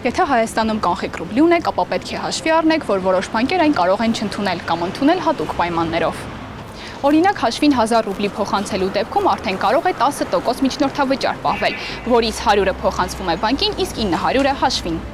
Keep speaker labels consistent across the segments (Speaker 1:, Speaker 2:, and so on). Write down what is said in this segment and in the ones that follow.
Speaker 1: Եթե Հայաստանում կանխիկ ռուբլի ունեք, ապա պետք է հաշվի առնեք, որ որոշ բանկեր այն կարող են չընդունել կամ ընդունել հատուկ պայմաններով։ Օրինակ, հաշվին 1000 ռուբլի փոխանցելու դեպքում արդեն կարող է 10% միջնորդավճար պահվել, որից 100-ը փոխանցվում է բանկին, իսկ 900-ը հաշվին։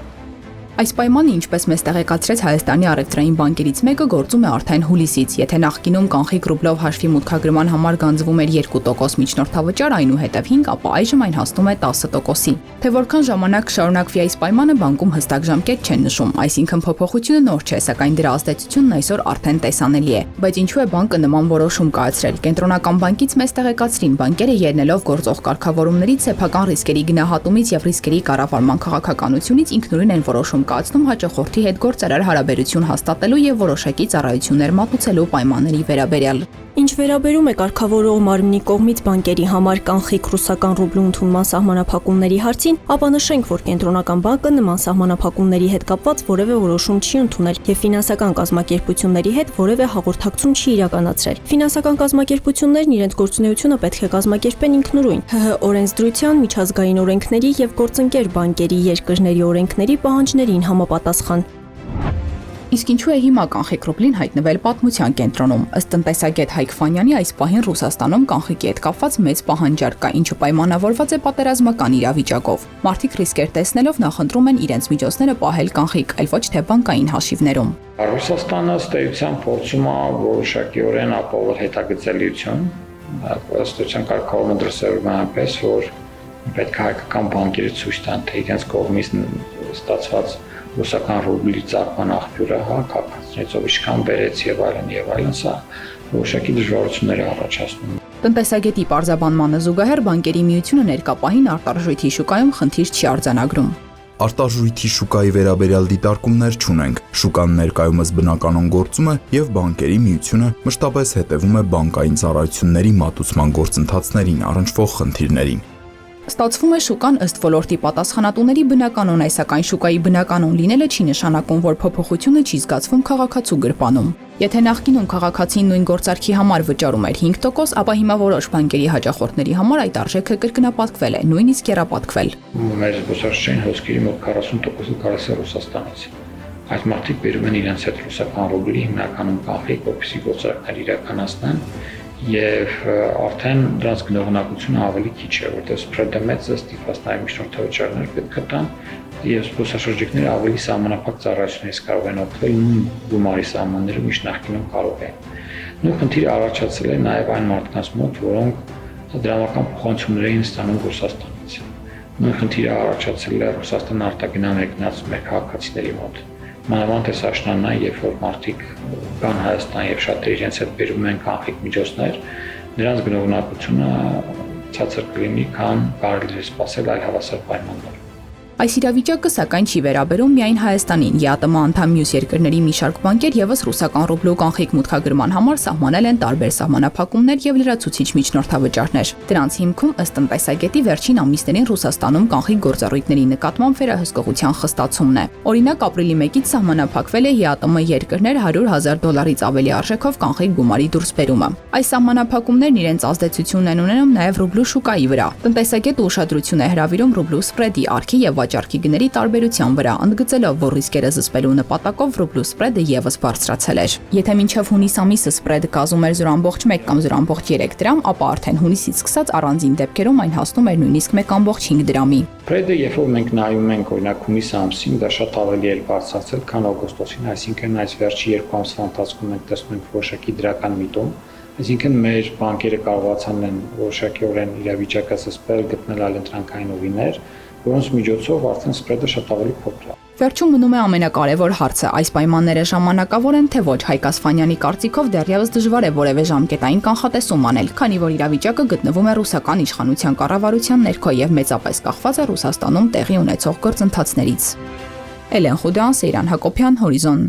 Speaker 1: Այս պայմանը, ինչպես մեզ տեղեկացրեց Հայաստանի առևտրային բանկերից մեկը, գործում է արդեն հուլիսից։ Եթե նախկինում կանխիկ ռուբլով հաշվի մուտքագրման համար գանձվում էր 2% միջնորդավճար, այնուհետև 5, ապա այժմ այն հասնում է 10%-ի։ Թե որքան ժամանակ կշարունակվի այս պայմանը, բանկում հստակ ժամկետ չեն նշում, այսինքն փոփոխությունը նոր չէ, սակայն դրա ազդեցությունն այսօր արդեն տեսանելի է։ Բայց ինչու է բանկը նման որոշում կայացրել։ Կենտրոնական բանկից մեզ տեղեկացրին, բանկերը ելնելով գործող կարգավորումներից, սեփական ռիսկերի գնահատումից եւ ռիսկերի կառավարման քաղաքականությունից ինքնուրույն են որոշում կայացնում հաճախորդի հետ գործարար հարաբերություն հաստատելու եւ որոշակի ծառայություններ մատուցելու պայմանների վերաբերյալ։
Speaker 2: Ինչ վերաբերում է կարգավորող մարմնի կողմից բանկերի համար կանխիկ ռուսական ռուբլու ընդունման սահմանափակումների հարցին, ապա նշենք, որ կենտրոնական բանկը նման սահմանափակումների հետ կապված որևէ որոշում չի ընդունել եւ ֆինանսական կազմակերպությունների հետ որևէ հաղորդակցություն չի իրականացրել։ Ֆինանսական կազմակերպություններն իրենց գործունեությունը պետք է կազմակերպեն ինքնուրույն ՀՀ օրենսդրության, միջազգային օրենքների եւ գործընկեր բանկերի երկրների օրենքների պահանջներին համապատասխան։
Speaker 1: Իսկ ինչու է հիմա կանխիկ ռուբլին հայտնվել պատմության կենտրոնում։ Ըստ տնտեսագետ Հայկ Ֆանյանի, այս պահին Ռուսաստանում կանխիկի հետ կապված մեծ պահանջարկ կա, ինչը պայմանավորված է պատերազմական իրավիճակով։ Մարդիկ ռիսկեր տեսնելով նախընտրում են իրենց միջոցները պահել կանխիկ, այլ ոչ թե բանկային հաշիվներում։
Speaker 3: Ռուսաստանը ստեյության փորձում է որոշակիորեն ապահովել հետագծելիություն, ըստության կարգավորումը դրսևորվում է այնպես, որ պետք է հայկական բանկերը ցույց տան, թե իրենց կողմից ստացված ռուսական ռուբլի ծախման աղբյուրը քաղաքացիներով ինչքան բերեց եւ այլն, սա որոշակի դժվարություններ է առաջացնում։
Speaker 1: Տնտեսագետի պարզաբանմանը զուգահեռ բանկերի միությունը ներկա պահին արտարժույթի շուկայում խնդիր չի արձանագրում։
Speaker 4: Արտարժույթի շուկայի վերաբերյալ դիտարկումներ չունենք։ Շուկան ներկայումս բնականon գործում է եւ բանկերի միությունը մշտապես հետևում է բանկային ծառայությունների մատուցման գործընթացներին առնչվող խնդիրներին։
Speaker 1: Ստացվում է շուկան ըստ ոլորտի պատասխանատուների բնականon է, սակայն շուկայի բնականon լինելը չի նշանակում, որ փոփոխությունը չի զգացվում քաղաքացու գրպանում։ Եթե նախկինում քաղաքացին նույն գործարքի համար վճարում էր 5%, ապա հիմա որոշ բանկերի հաճախորդների համար այդ արժեքը կրկնապատկվել է, նույնիսկ եռապատկվել։
Speaker 3: Մեր զբոսաշրջային հոսքերի մոտ 40%-ը գալիս է Ռուսաստանից։ Այդ մարդիկ բերում են իրենց հետ ռուսական ռուբլի հիմնականում կանխիկ, որպեսզի գործարքներ իրականացնեն, եւ արդեն դրանց գնողունակությունը ավելի քիչ է, որտեղ սպրեդը մեծ է, ստիպված նաև միջնորդավճարներ պետք է տան եւ զբոսաշրջիկները ավելի սահմանափակ ծառայություններից կարող են օգտվել նույն գումարի սահմաններում, ինչ նախկինում կարող են։ Նույն խնդիրը առաջացել է նաև այն մարդկանց մոտ, որոնք դրամական փոխանցումներ էին ստանում Ռուսաստանից։ Նույն խնդիրը առաջացել է Ռուսաստան արտագնա մեկնած մեր քաղաքացիների մոտ։ Մանավանդ է աշնանն այն, երբ որ մարդիկ կան Հայաստան եւ շատերը իրենց հետ բերում են կանխիկ միջոցներ, նրանց գնողունակությունը ցածր կլինի, քան կարելի է սպասել այլ հավասար պայմաններում։
Speaker 1: Այս իրավիճակը սակայն չի վերաբերում միայն Հայաստանին։ ԵԱՏՄ անդամ մյուս երկրների մի շարք բանկեր եւս ռուսական ռուբլու կանխիկ մուտքագրման համար սահմանել են տարբեր սահմանափակումներ եւ լրացուցիչ միջնորդավճարներ։ Դրանց հիմքում ըստ տնտեսագետի վերջին ամիսներին Ռուսաստանում կանխիկ գործառույթների նկատմամբ վերահսկողության խստացումն է։ Օրինակ, ապրիլի 1-ից սահմանափակվել է ԵԱՏՄ երկրներ $100,000 ավելի արժեքով կանխիկ գումարի դուրսբերումը։ Այս սահմանափակումներն իրենց ազդեցությունն են ունենում նաեւ ռուբլու շուկայի վրա։ Տնտեսագետը ուշադրություն է հրավիրում ռուբլու սպրեդի առքի եւ վաճառքի գների տարբերության վրա, ընդգծելով, որ ռիսկերը զսպելու նպատակով ռուբլու սպրեդը եւս բարձրացել էր։ Եթե մինչև հունիս ամիսը սպրեդը կազմում էր 0.1 կամ 0.3 դրամ, ապա արդեն հունիսից սկսած առանձին դեպքերում այն հասնում էր նույնիսկ 1.5 դրամի։
Speaker 3: Սպրեդը, երբ որ մենք նայում ենք օրինակ հունիս ամսին, դա շատ ավելի է բարձրացել, քան օգոստոսին, այսինքն այս վերջի 2 ամսվա ընթացքում մենք տեսնում ենք որոշակի դրական միտում, այսինքն մեր բանկերը կարողացան են որոշակիորեն իրավիճակը զսպել, գտնել այլընտրանքային ուղիներ, որոնց միջոցով արդեն սպրեդը շատ ավելի փոքր է։
Speaker 1: Վերջում մնում է ամենակարևոր հարցը՝ այս պայմանները ժամանակավոր են, թե ոչ։ Հայկ Ասֆանյանի կարծիքով դեռևս դժվար է որևէ ժամկետային կանխատեսում անել, քանի որ իրավիճակը գտնվում է ռուսական իշխանության կառավարության ներքո եւ մեծապես կախված է Ռուսաստանում տեղի ունեցող գործընթացներից։ Էլեն Խուդյան, Սեյրան Հակոբյան, Հորիզոն։